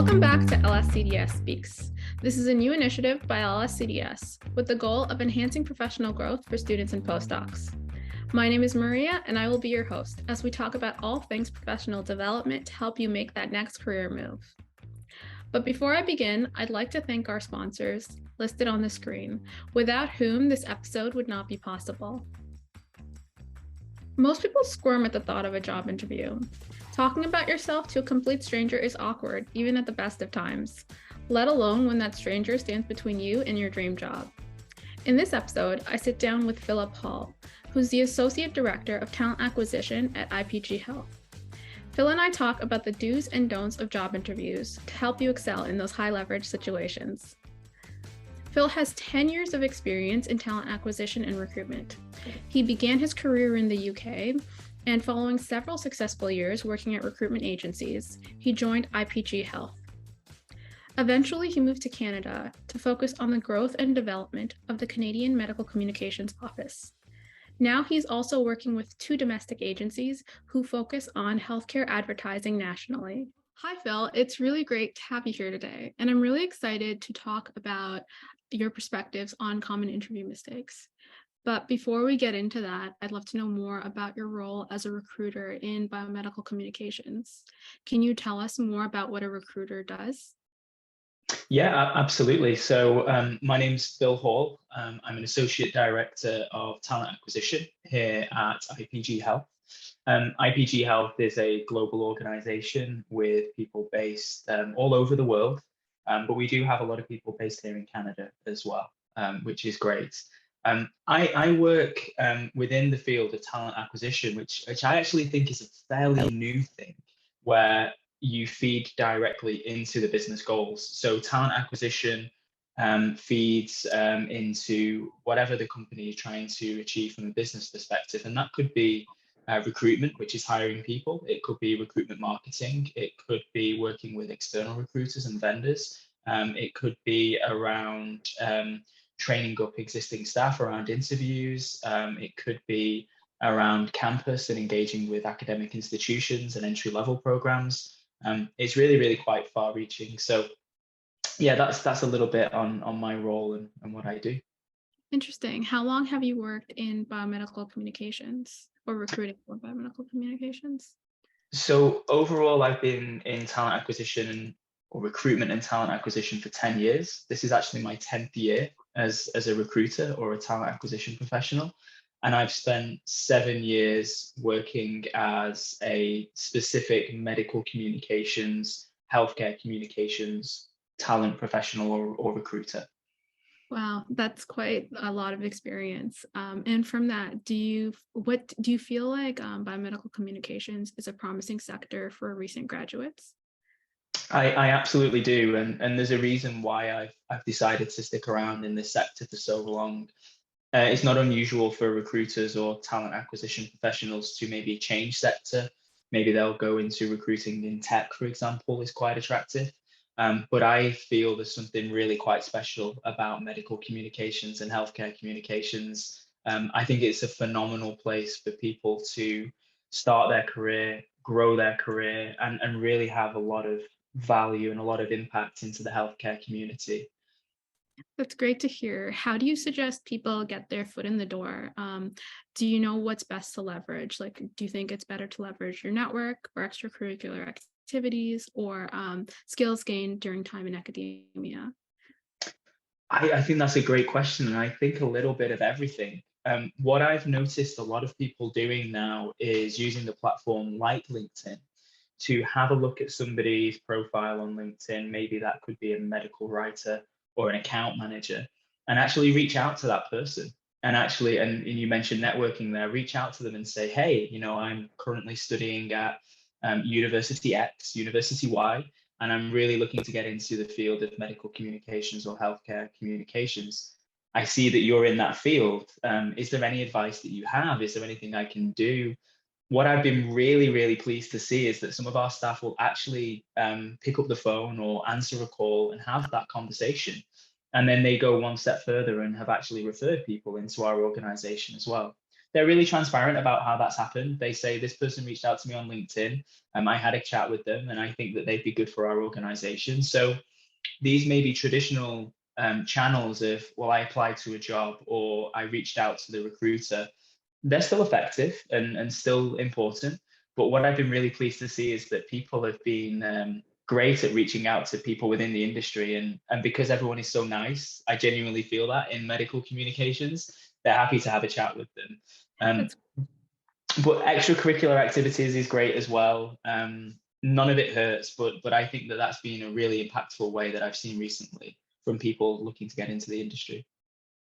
Welcome back to LSCDS Speaks. This is a new initiative by LSCDS with the goal of enhancing professional growth for students and postdocs. My name is Maria, and I will be your host as we talk about all things professional development to help you make that next career move. But before I begin, I'd like to thank our sponsors listed on the screen, without whom this episode would not be possible. Most people squirm at the thought of a job interview. Talking about yourself to a complete stranger is awkward, even at the best of times, let alone when that stranger stands between you and your dream job. In this episode, I sit down with Philip Hall, who's the Associate Director of Talent Acquisition at IPG Health. Phil and I talk about the do's and don'ts of job interviews to help you excel in those high-leverage situations. Phil has 10 years of experience in talent acquisition and recruitment. He began his career in the UK, and following several successful years working at recruitment agencies, he joined IPG Health. Eventually, he moved to Canada to focus on the growth and development of the Canadian Medical Communications Office. Now he's also working with 2 domestic agencies who focus on healthcare advertising nationally. Hi, Phil. It's really great to have you here today, and I'm really excited to talk about your perspectives on common interview mistakes. But before we get into that, I'd love to know more about your role as a recruiter in biomedical communications. Can you tell us more about what a recruiter does? Yeah, absolutely. So my name's Phil Hall. I'm an Associate Director of Talent Acquisition here at IPG Health. IPG Health is a global organization with people based all over the world, but we do have a lot of people based here in Canada as well, which is great. I work within the field of talent acquisition, which I actually think is a fairly new thing, where you feed directly into the business goals. So talent acquisition feeds into whatever the company is trying to achieve from a business perspective. And that could be recruitment, which is hiring people. It could be recruitment marketing. It could be working with external recruiters and vendors. It could be around training up existing staff around interviews. It could be around campus and engaging with academic institutions and entry-level programs. It's really quite far-reaching. So yeah, that's a little bit on my role and what I do. Interesting. How long have you worked in biomedical communications or recruiting for biomedical communications? So overall, I've been in talent acquisition or recruitment and talent acquisition for 10 years. This is actually my 10th year as a recruiter or a talent acquisition professional. And I've spent 7 years working as a specific medical communications, healthcare communications, talent professional or recruiter. Wow, that's quite a lot of experience. And from that, do you feel like biomedical communications is a promising sector for recent graduates? I absolutely do, and there's a reason why I've decided to stick around in this sector for so long. It's not unusual for recruiters or talent acquisition professionals to maybe change sector. Maybe they'll go into recruiting in tech, for example, is quite attractive. But I feel there's something really quite special about medical communications and healthcare communications. I think it's a phenomenal place for people to start their career, grow their career, and really have a lot of value and a lot of impact into the healthcare community. That's great to hear. How do you suggest people get their foot in the door? Do you know what's best to leverage? Like, do you think it's better to leverage your network or extracurricular activities or skills gained during time in academia? I think that's a great question, and I think a little bit of everything. What I've noticed a lot of people doing now is using the platform like LinkedIn to have a look at somebody's profile on LinkedIn. Maybe that could be a medical writer or an account manager, and actually reach out to that person. And you mentioned networking there, reach out to them and say, hey, I'm currently studying at University X, University Y, and I'm really looking to get into the field of medical communications or healthcare communications. I see that you're in that field. Is there any advice that you have? Is there anything I can do? What I've been really pleased to see is that some of our staff will actually pick up the phone or answer a call and have that conversation. And then they go one step further and have actually referred people into our organization as well. they're really transparent about how that's happened. They say this person reached out to me on LinkedIn. I had a chat with them, and I think that they'd be good for our organization. So these may be traditional channels of, well, I applied to a job or I reached out to the recruiter. They're still effective and still important. But what I've been really pleased to see is that people have been great at reaching out to people within the industry. And because everyone is so nice, I genuinely feel that in medical communications, they're happy to have a chat with them. Um, That's but extracurricular activities is great as well. None of it hurts, but I think that that's been a really impactful way that I've seen recently from people looking to get into the industry.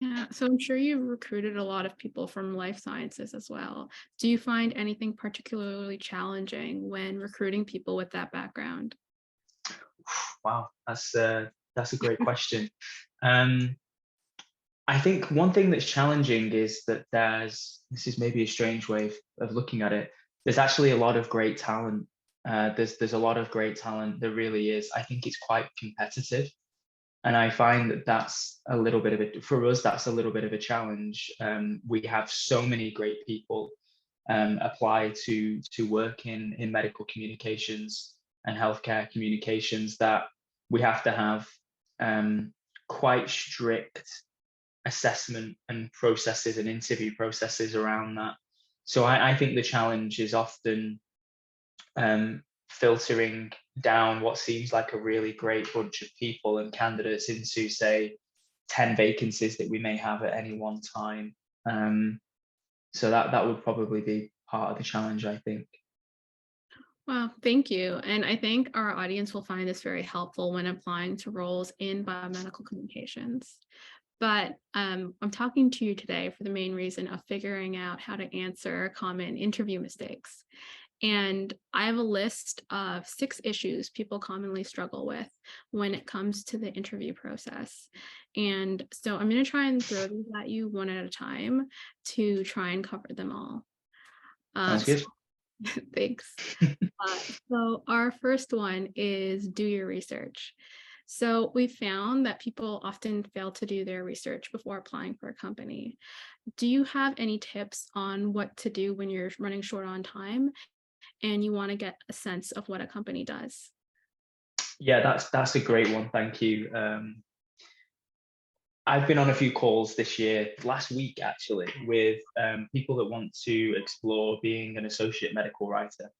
Yeah, so I'm sure you recruited a lot of people from life sciences as well. Do you find anything particularly challenging when recruiting people with that background? Wow, that's a great question. Um, I think one thing that's challenging is that this is maybe a strange way of looking at it. There's actually a lot of great talent. There's a lot of great talent. There really is. I think it's quite competitive. And I find that that's a little bit of it for us. That's a little bit of a challenge. We have so many great people apply to work in medical communications and healthcare communications that we have to have quite strict assessment and processes and interview processes around that. So I think the challenge is often filtering down what seems like a really great bunch of people and candidates into, say, 10 vacancies that we may have at any one time. So that would probably be part of the challenge, I think. Well, thank you. And I think our audience will find this very helpful when applying to roles in biomedical communications. But I'm talking to you today for the main reason of figuring out how to answer common interview mistakes. And I have a list of 6 issues people commonly struggle with when it comes to the interview process. And so I'm going to try and throw these at you one at a time to try and cover them all. Sounds So good. thanks. So our first one is do your research. So we found that people often fail to do their research before applying for a company. Do you have any tips on what to do when you're running short on time and you want to get a sense of what a company does? Yeah, that's a great one. Thank you. I've been on a few calls this year, last week actually, with people that want to explore being an associate medical writer.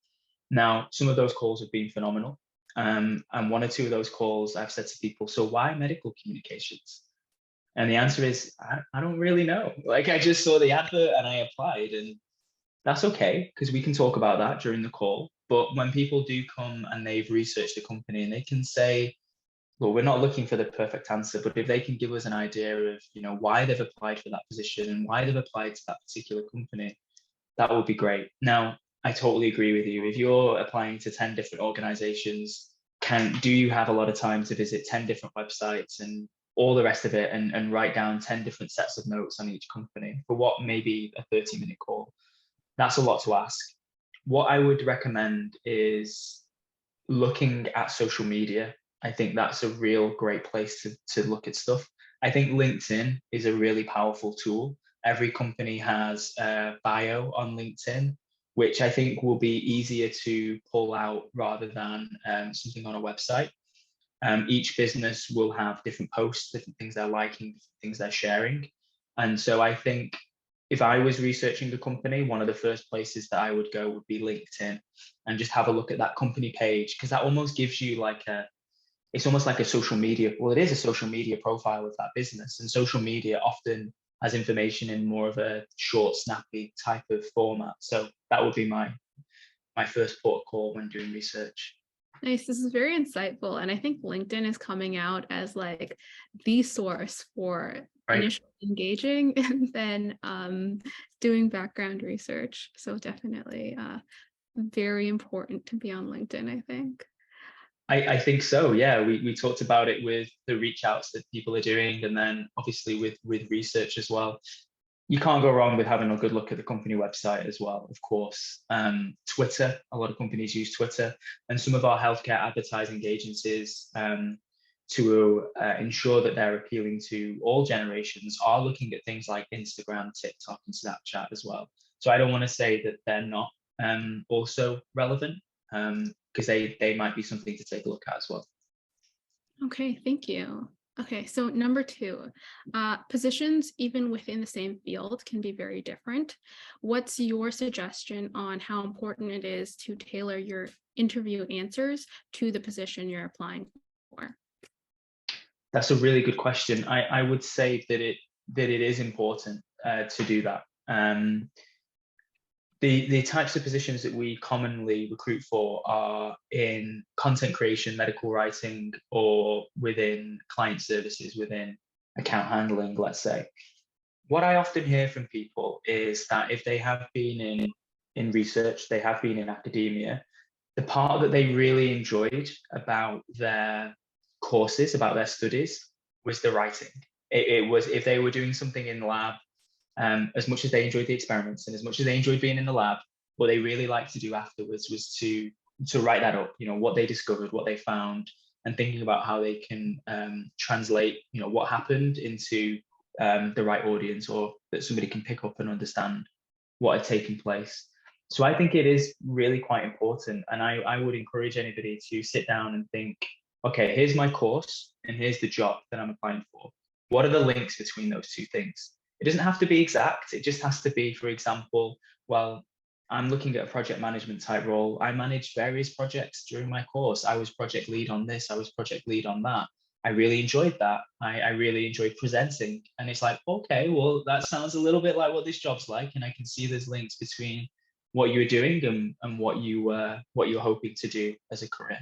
Now, some of those calls have been phenomenal. And one or two of those calls, I've said to people, so why medical communications? And the answer is, I don't really know. Like, I just saw the advert and I applied, and that's okay, because we can talk about that during the call. But when people do come and they've researched the company and they can say, well, we're not looking for the perfect answer, but if they can give us an idea of, why they've applied for that position and why they've applied to that particular company, that would be great. Now, I totally agree with you. If you're applying to 10 different organizations, do you have a lot of time to visit 10 different websites and all the rest of it and write down 10 different sets of notes on each company for what may be a 30-minute call? That's a lot to ask. What I would recommend is looking at social media. I think that's a real great place to look at stuff. I think LinkedIn is a really powerful tool. Every company has a bio on LinkedIn, which I think will be easier to pull out rather than something on a website. Each business will have different posts, different things they're liking, different things they're sharing. And so I think if I was researching a company, one of the first places that I would go would be LinkedIn and just have a look at that company page, because that almost gives you it's almost like a social media. Well, it is a social media profile of that business, and social media often has information in more of a short, snappy type of format. So that would be my first port of call when doing research. Nice. This is very insightful. And I think LinkedIn is coming out as like the source for Right. initially engaging and then doing background research. So definitely very important to be on LinkedIn, I think. I think so. Yeah, we talked about it with the reach outs that people are doing, and then obviously with research as well. You can't go wrong with having a good look at the company website as well, of course. Twitter, a lot of companies use Twitter, and some of our healthcare advertising agencies to ensure that they're appealing to all generations are looking at things like Instagram, TikTok, and Snapchat as well. So I don't want to say that they're not also relevant, because they might be something to take a look at as well. Okay, thank you. Okay, so number two, positions even within the same field can be very different. What's your suggestion on how important it is to tailor your interview answers to the position you're applying for? That's a really good question. I would say that it is important to do that. The types of positions that we commonly recruit for are in content creation, medical writing, or within client services, within account handling, let's say. What I often hear from people is that if they have been in research, they have been in academia, the part that they really enjoyed about their courses, about their studies, was the writing. It was, if they were doing something in the lab, as much as they enjoyed the experiments and as much as they enjoyed being in the lab, what they really liked to do afterwards was to write that up, what they discovered, what they found, and thinking about how they can translate, what happened into the right audience, or that somebody can pick up and understand what had taken place. So I think it is really quite important. And I would encourage anybody to sit down and think, okay, here's my course and here's the job that I'm applying for. What are the links between those two things? It doesn't have to be exact. It just has to be, for example, well, I'm looking at a project management type role. I managed various projects during my course. I was project lead on this. I was project lead on that. I really enjoyed that. I really enjoyed presenting. And it's like, okay, well, that sounds a little bit like what this job's like. And I can see there's links between what you were doing and what you're hoping to do as a career.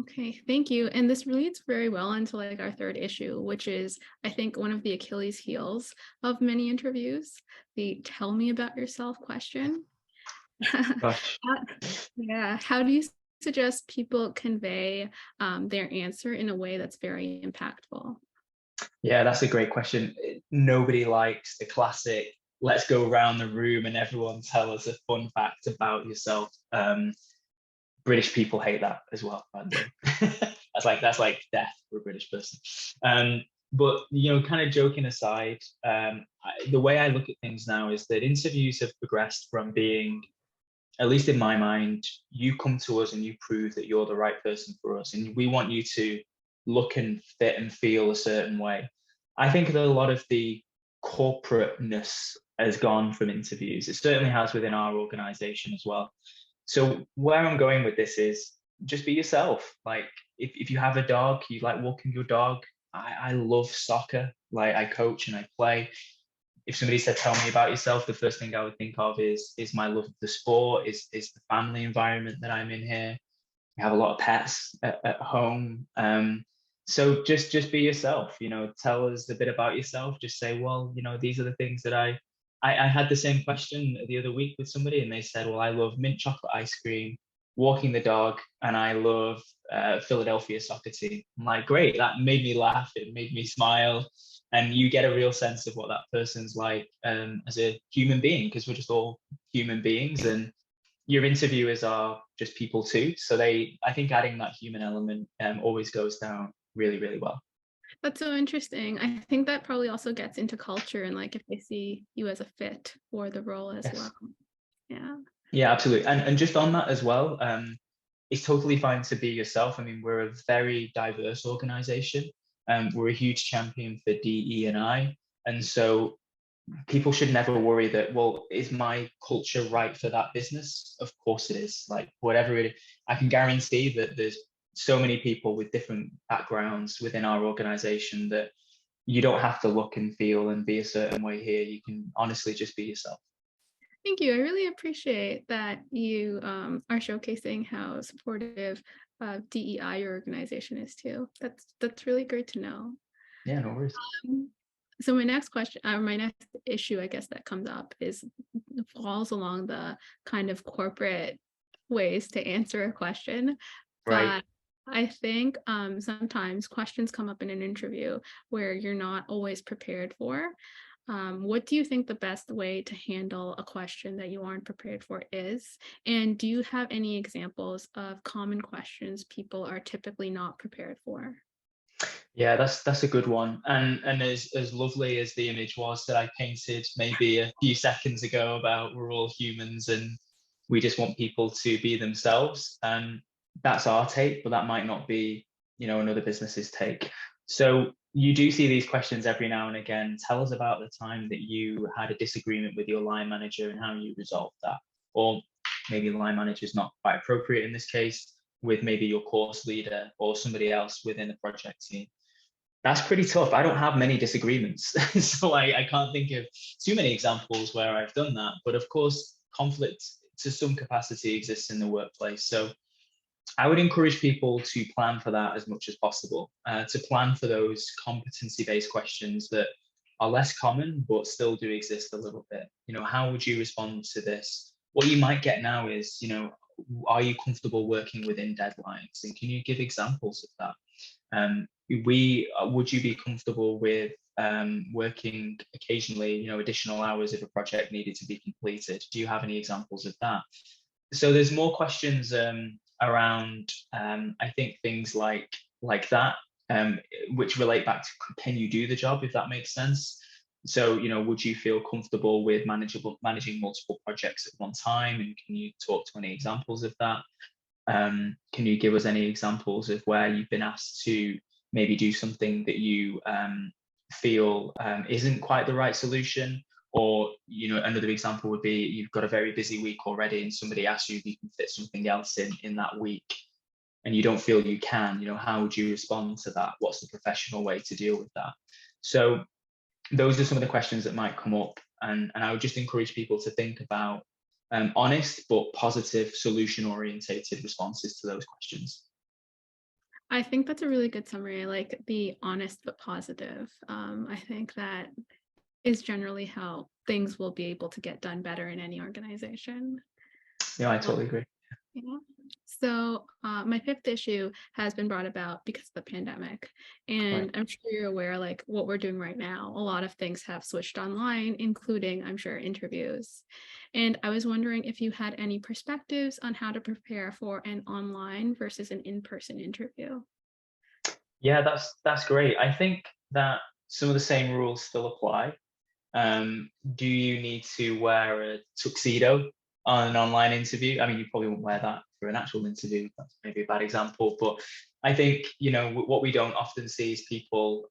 Okay, thank you. And this leads very well into like our third issue, which is, I think, one of the Achilles heels of many interviews, the tell me about yourself question. Gosh. Yeah, how do you suggest people convey their answer in a way that's very impactful? Yeah, that's a great question. Nobody likes the classic, let's go around the room and everyone tell us a fun fact about yourself. British people hate that as well, by the way. that's like death for a British person. But kind of joking aside, the way I look at things now is that interviews have progressed from being, at least in my mind, you come to us and you prove that you're the right person for us, and we want you to look and fit and feel a certain way. I think that a lot of the corporateness has gone from interviews. It certainly has within our organization as well. So where I'm going with this is just be yourself. Like if you have a dog, you like walking your dog. I love soccer. Like I coach and I play. If somebody said, tell me about yourself, the first thing I would think of is my love of the sport, is the family environment that I'm in here. We have a lot of pets at home. So just be yourself, tell us a bit about yourself. Just say, well, these are the things that I had the same question the other week with somebody, and they said, well, I love mint chocolate ice cream, walking the dog, and I love Philadelphia soccer team. I'm like, great, that made me laugh. It made me smile. And you get a real sense of what that person's like as a human being, because we're just all human beings, and your interviewers are just people too. So I think adding that human element always goes down really, really well. That's so interesting. I think that probably also gets into culture and like if they see you as a fit for the role as well. Yeah. Yeah, absolutely. And just on that as well, it's totally fine to be yourself. I mean, we're a very diverse organization. We're a huge champion for DE&I. And so people should never worry that, well, is my culture right for that business? Of course it is. Like whatever it is, I can guarantee that there's so many people with different backgrounds within our organization that you don't have to look and feel and be a certain way here. You can honestly just be yourself. Thank you. I really appreciate that you are showcasing how supportive DEI your organization is too. That's really great to know. Yeah, no worries. So my next question, or my next issue, I guess that comes up is falls along the kind of corporate ways to answer a question, Right. but I think sometimes questions come up in an interview where you're not always prepared for. What do you think the best way to handle a question that you aren't prepared for is? And do you have any examples of common questions people are typically not prepared for? Yeah, that's a good one. And as lovely as the image was that I painted maybe a few seconds ago about we're all humans and we just want people to be themselves, that's our take, but that might not be, another business's take. So you do see these questions every now and again. Tell us about the time that you had a disagreement with your line manager and how you resolved that. Or maybe the line manager is not quite appropriate in this case, with maybe your course leader or somebody else within the project team. That's pretty tough. I don't have many disagreements, so I can't think of too many examples where I've done that. But of course, conflict to some capacity exists in the workplace. So I would encourage people to plan for that as much as possible, to plan for those competency-based questions that are less common, but still do exist a little bit. How would you respond to this? What you might get now is, are you comfortable working within deadlines? And can you give examples of that? Would you be comfortable with working occasionally, additional hours if a project needed to be completed? Do you have any examples of that? So there's more questions around, I think, things like that, which relate back to can you do the job, if that makes sense. So, would you feel comfortable with managing multiple projects at one time? And can you talk to any examples of that? Can you give us any examples of where you've been asked to maybe do something that you feel isn't quite the right solution? Or, another example would be you've got a very busy week already and somebody asks you if you can fit something else in that week and you don't feel you can, how would you respond to that? What's the professional way to deal with that? So those are some of the questions that might come up. And I would just encourage people to think about honest but positive solution orientated responses to those questions. I think that's a really good summary. I like the honest but positive. I think that is generally how things will be able to get done better in any organization. Yeah, I Um, totally agree. yeah. So my fifth issue has been brought about because of the pandemic. Right. And I'm sure you're aware, like what we're doing right now, a lot of things have switched online, including, I'm sure, interviews. And I was wondering if you had any perspectives on how to prepare for an online versus an in-person interview. Yeah, that's great. I think that some of the same rules still apply. Do you need to wear a tuxedo on an online interview? I mean, you probably won't wear that for an actual interview. That's maybe a bad example, but I think what we don't often see is people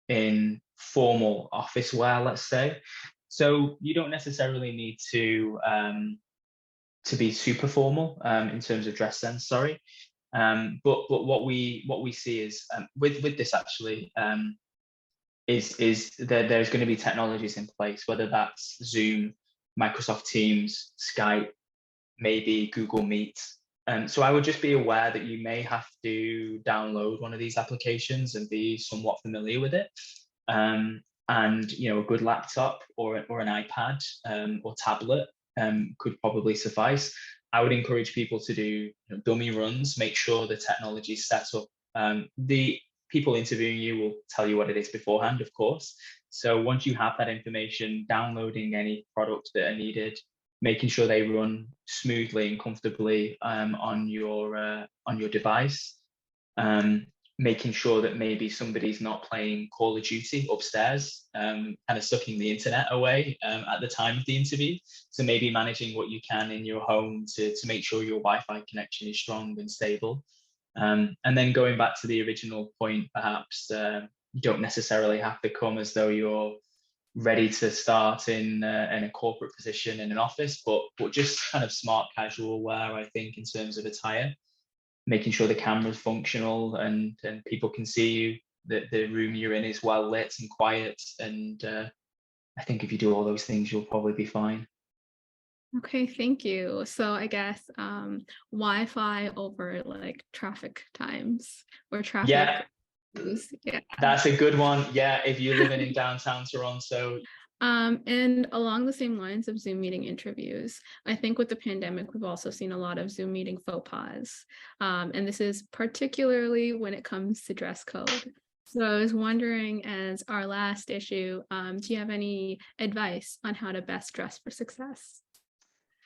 in formal office wear, let's say. So you don't necessarily need to be super formal in terms of dress sense. Sorry, but what we see is with this actually. Is that there's going to be technologies in place, whether that's Zoom, Microsoft Teams, Skype, maybe Google Meet. So I would just be aware that you may have to download one of these applications and be somewhat familiar with it. And a good laptop or an iPad or tablet could probably suffice. I would encourage people to do dummy runs, make sure the technology is set up. The people interviewing you will tell you what it is beforehand, of course. So once you have that information, downloading any products that are needed, making sure they run smoothly and comfortably on your device, making sure that maybe somebody's not playing Call of Duty upstairs, kind of sucking the internet away at the time of the interview. So maybe managing what you can in your home to make sure your Wi-Fi connection is strong and stable. And then going back to the original point, perhaps you don't necessarily have to come as though you're ready to start in a corporate position in an office, but just kind of smart casual wear, I think, in terms of attire, making sure the camera's functional and people can see you, that the room you're in is well lit and quiet. And I think if you do all those things, you'll probably be fine. Okay, thank you. So I guess Wi-Fi over like traffic times or Yeah, traffic use. Yeah. that's a good one. Yeah, if you're living in downtown Toronto. And along the same lines of Zoom meeting interviews, I think with the pandemic, we've also seen a lot of Zoom meeting faux pas. And this is particularly when it comes to dress code. So I was wondering, as our last issue, do you have any advice on how to best dress for success?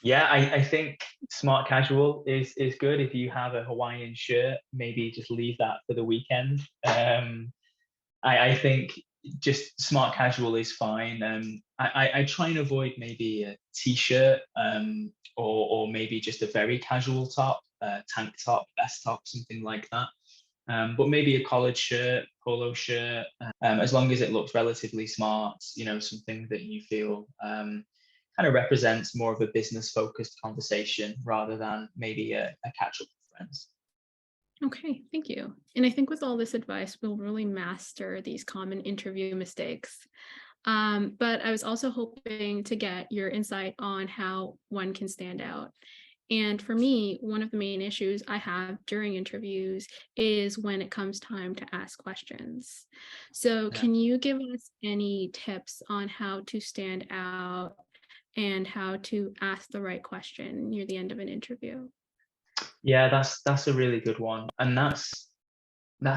Yeah, I think smart casual is good. If you have a Hawaiian shirt, maybe just leave that for the weekend. I think just smart casual is fine. I try and avoid maybe a t-shirt, or maybe just a very casual top, tank top, vest top, something like that. But maybe a collared shirt, polo shirt, as long as it looks relatively smart, something that you feel kind of represents more of a business focused conversation rather than maybe a catch up with friends. Okay, thank you. And I think with all this advice, we'll really master these common interview mistakes. But I was also hoping to get your insight on how one can stand out. And for me, one of the main issues I have during interviews is when it comes time to ask questions. So, Yeah. can you give us any tips on how to stand out and how to ask the right question near the end of an interview? Yeah, that's a really good one. And that's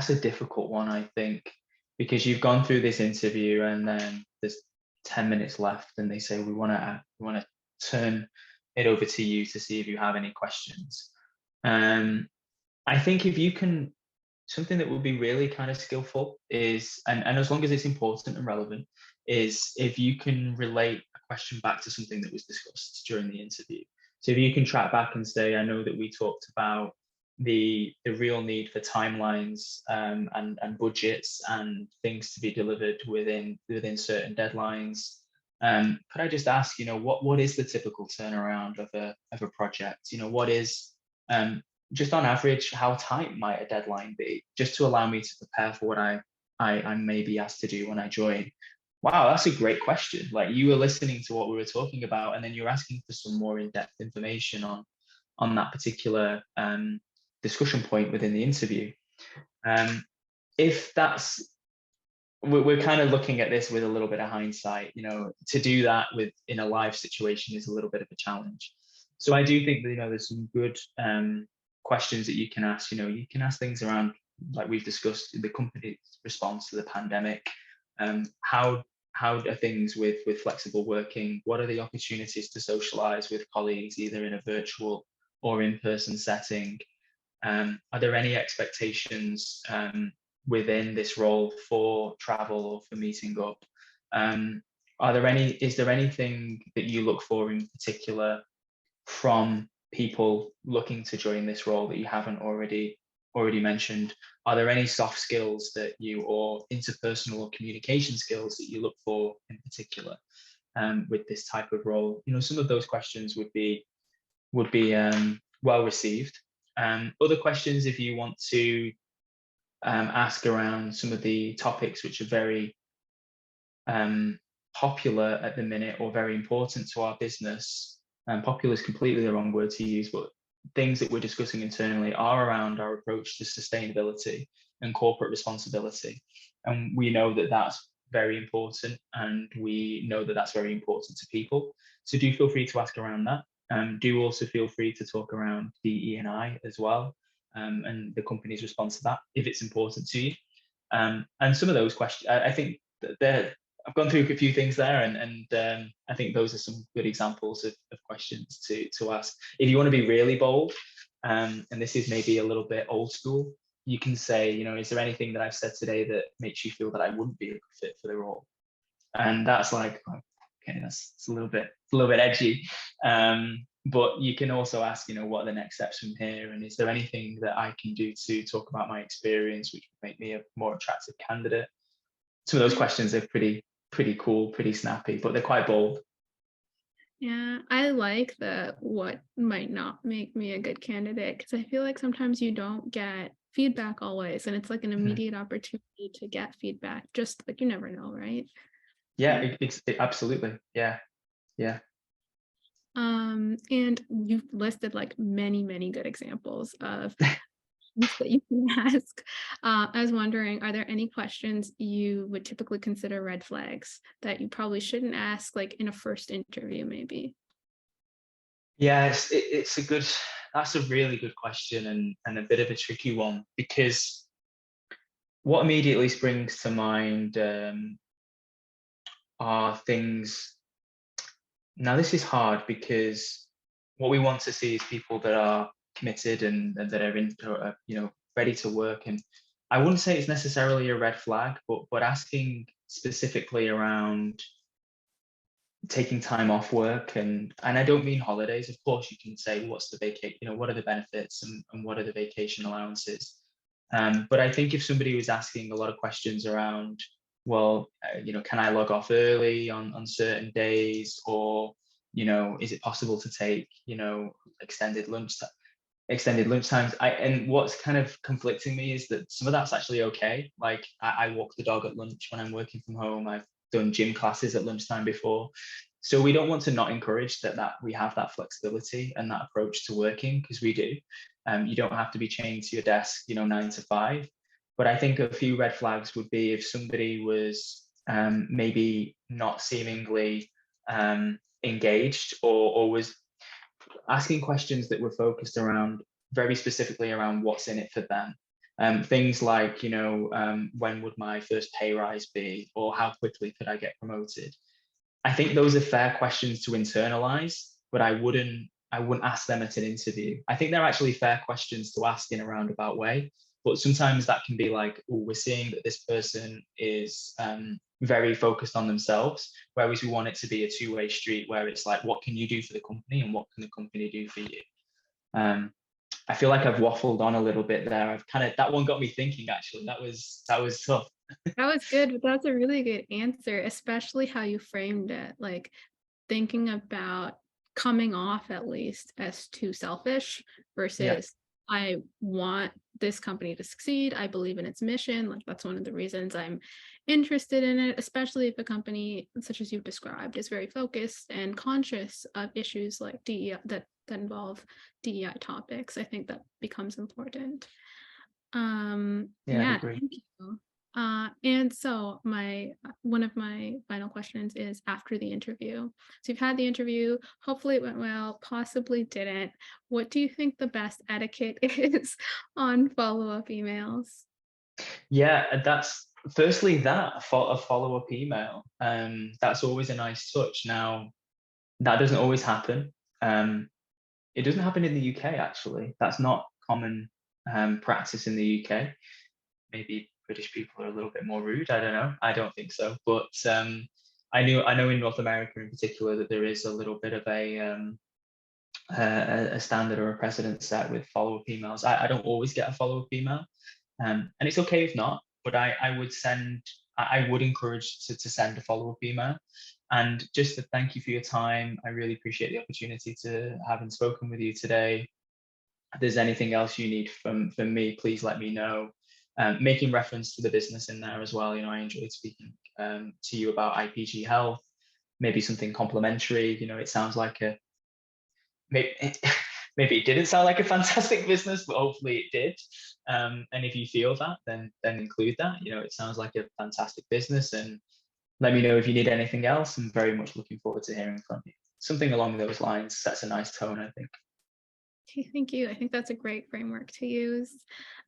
a difficult one, I think, because you've gone through this interview and then there's 10 minutes left and they say we want to turn it over to you to see if you have any questions. Um, I think if you can, something that would be really kind of skillful is, and as long as it's important and relevant, is if you can relate a question back to something that was discussed during the interview. So if you can track back and say, I know that we talked about the real need for timelines, and budgets and things to be delivered within certain deadlines. Could I just ask, what is the typical turnaround of a project? What is, just on average, how tight might a deadline be, just to allow me to prepare for what I may be asked to do when I join? Wow, that's a great question. Like, you were listening to what we were talking about, and then you're asking for some more in-depth information on that particular discussion point within the interview. Um, if that's we're kind of looking at this with a little bit of hindsight, to do that with in a live situation is a little bit of a challenge. So I do think that, there's some good questions that you can ask. You can ask things around, like we've discussed, the company's response to the pandemic. How are things with flexible working? What are the opportunities to socialize with colleagues, either in a virtual or in-person setting? Are there any expectations within this role for travel or for meeting up? Is there anything that you look for in particular from people looking to join this role that you haven't already mentioned? Are there any soft skills or interpersonal or communication skills that you look for in particular with this type of role? Some of those questions would be well received. Other questions, if you want to ask around some of the topics which are very popular at the minute or very important to our business. Popular is completely the wrong word to use, but things that we're discussing internally are around our approach to sustainability and corporate responsibility. And we know that that's very important, and we know that that's very important to people. So do feel free to ask around that. Do also feel free to talk around DE&I as well, and the company's response to that, if it's important to you. And some of those questions, I think I've gone through a few things there, and I think those are some good examples of questions to ask. If you want to be really bold, and this is maybe a little bit old school, you can say, is there anything that I've said today that makes you feel that I wouldn't be a good fit for the role? And that's like, okay, it's a little bit edgy. But you can also ask, what are the next steps from here? And is there anything that I can do to talk about my experience, which would make me a more attractive candidate? Some of those questions are pretty cool, pretty snappy, but they're quite bold. Yeah, I like the what might not make me a good candidate, because I feel like sometimes you don't get feedback always, and it's like an Mhm. immediate opportunity to get feedback. Just like you never know, right? Yeah, absolutely. Yeah, yeah. And you've listed like many, many good examples of things that you can ask. I was wondering, are there any questions you would typically consider red flags that you probably shouldn't ask, like in a first interview, maybe? Yeah, that's a really good question, and a bit of a tricky one, because what immediately springs to mind are things. Now, this is hard because what we want to see is people that are committed and that are ready to work. And I wouldn't say it's necessarily a red flag, but asking specifically around taking time off work, and I don't mean holidays. Of course, you can say what's the vacation, what are the benefits and what are the vacation allowances. But I think if somebody was asking a lot of questions around, well, can I log off early on certain days, or is it possible to take extended lunch times? And what's kind of conflicting me is that some of that's actually okay. Like I walk the dog at lunch when I'm working from home. I've done gym classes at lunchtime before. So we don't want to not encourage that we have that flexibility and that approach to working, because we do. You don't have to be chained to your desk, 9 to 5. But I think a few red flags would be if somebody was maybe not seemingly engaged, or was asking questions that were focused around very specifically around what's in it for them. Things like, when would my first pay rise be, or how quickly could I get promoted? I think those are fair questions to internalize, but I wouldn't ask them at an interview. I think they're actually fair questions to ask in a roundabout way, but sometimes that can be like, oh, we're seeing that this person is very focused on themselves, whereas we want it to be a two-way street where it's like, what can you do for the company and what can the company do for you? I feel like I've waffled on a little bit there. That one got me thinking, actually. That was tough. That was good, but that's a really good answer, especially how you framed it, like thinking about coming off at least as too selfish Yeah. versus I want this company to succeed. I believe in its mission. Like that's one of the reasons I'm interested in it, especially if a company such as you've described is very focused and conscious of issues like DEI that involve DEI topics. I think that becomes important. Yeah, I'd Yeah, agree. thank you. And so one of my final questions is after the interview. So you've had the interview, hopefully it went well, possibly didn't. What do you think the best etiquette is on follow-up emails? Yeah, that's firstly that a follow-up email. That's always a nice touch. Now, that doesn't always happen. It doesn't happen in the UK, actually. That's not common practice in the UK. Maybe British people are a little bit more rude. I don't know. I don't think so. But I know in North America in particular that there is a little bit of a standard or a precedent set with follow-up emails. I don't always get a follow-up email, and it's okay if not. But I would encourage to send a follow-up email. And just to thank you for your time. I really appreciate the opportunity to having spoken with you today. If there's anything else you need from me, please let me know. Making reference to the business in there as well. I enjoyed speaking to you about IPG Health. Maybe something complimentary. It sounds like maybe, maybe it didn't sound like a fantastic business, but hopefully it did. And if you feel that, then include that. It sounds like a fantastic business, and let me know if you need anything else. I'm very much looking forward to hearing from you. Something along those lines sets a nice tone, I think. Okay, thank you. I think that's a great framework to use.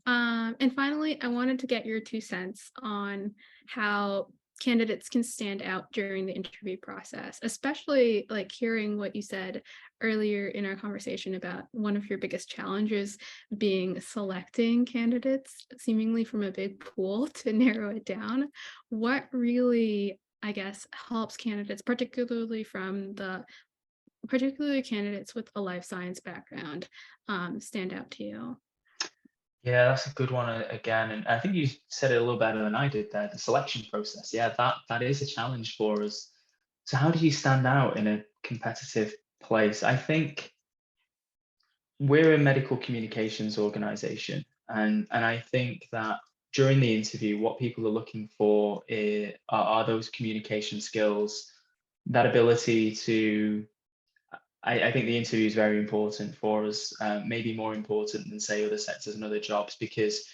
And finally, I wanted to get your 2 cents on how candidates can stand out during the interview process, especially like hearing what you said earlier in our conversation about one of your biggest challenges being selecting candidates seemingly from a big pool to narrow it down. What really, I guess, helps candidates, particularly candidates with a life science background, stand out to you? Yeah, that's a good one again. And I think you said it a little better than I did there. The selection process. Yeah, that is a challenge for us. So how do you stand out in a competitive place? I think we're a medical communications organization, and I think that during the interview, what people are looking for are those communication skills, that ability to. I think the interview is very important for us, maybe more important than, say, other sectors and other jobs, because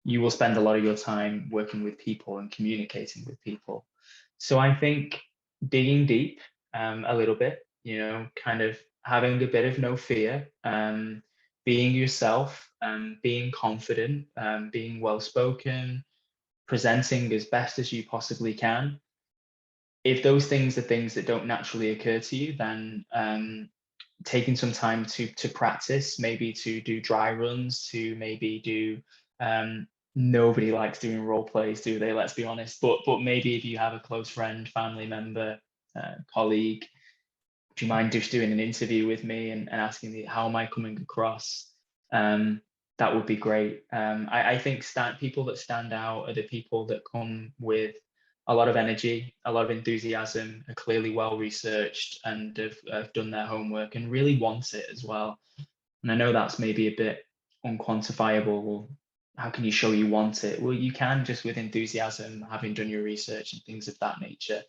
you will spend a lot of your time working with people and communicating with people. So I think digging deep a little bit, kind of having a bit of no fear, being yourself, being confident, being well spoken, presenting as best as you possibly can. If those things are things that don't naturally occur to you, then taking some time to practice, maybe to do dry runs, to maybe do nobody likes doing role plays, do they? Let's be honest. But maybe if you have a close friend, family member, colleague, do you mind just doing an interview with me and asking me how am I coming across? That would be great. I think people that stand out are the people that come with a lot of energy, a lot of enthusiasm, are clearly well researched and have done their homework and really want it as well. And I know that's maybe a bit unquantifiable. Well, how can you show you want it? Well, you can just with enthusiasm, having done your research and things of that nature.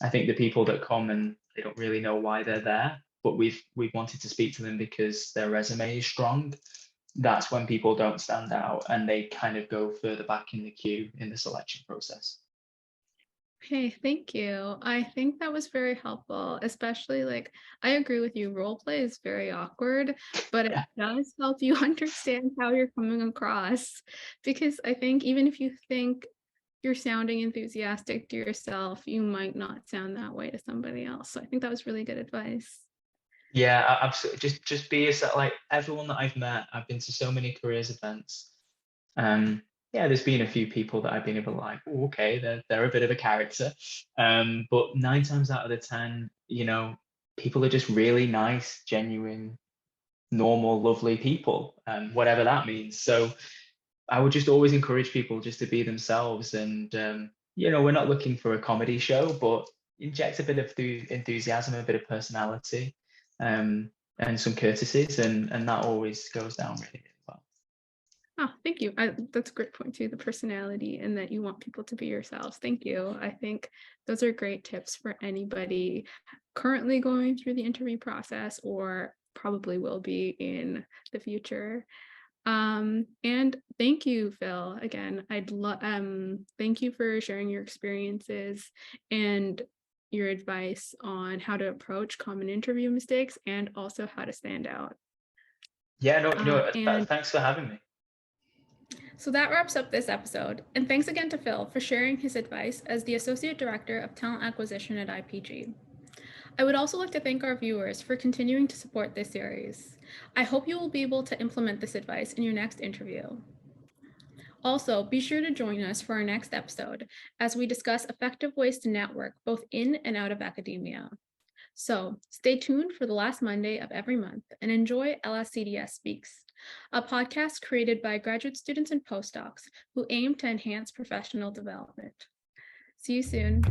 I think the people that come and they don't really know why they're there, but we've wanted to speak to them because their resume is strong. That's when people don't stand out and they kind of go further back in the queue in the selection process. Okay, thank you. I think that was very helpful, especially like I agree with you, role play is very awkward, but it does help you understand how you're coming across. Because I think even if you think you're sounding enthusiastic to yourself, you might not sound that way to somebody else. So I think that was really good advice. Yeah, absolutely. Just be yourself. Like everyone that I've met, I've been to so many careers events. Yeah, there's been a few people that I've been able to like, oh, okay, they're a bit of a character. But 9 times out of the 10, people are just really nice, genuine, normal, lovely people, whatever that means. So I would just always encourage people just to be themselves. And we're not looking for a comedy show, but inject a bit of enthusiasm, a bit of personality, and some courtesies, and that always goes down really well. Oh, thank you. That's a great point too, the personality and that you want people to be yourselves. Thank you. I think those are great tips for anybody currently going through the interview process or probably will be in the future. And thank you, Phil. Again, thank you for sharing your experiences and your advice on how to approach common interview mistakes and also how to stand out. Yeah, no, And thanks for having me. so that wraps up this episode. And thanks again to Phil for sharing his advice as the Associate Director of Talent Acquisition at IPG. I would also like to thank our viewers for continuing to support this series. I hope you will be able to implement this advice in your next interview. Also, be sure to join us for our next episode as we discuss effective ways to network both in and out of academia. So stay tuned for the last Monday of every month and enjoy LSCDS Speaks, a podcast created by graduate students and postdocs who aim to enhance professional development. See you soon.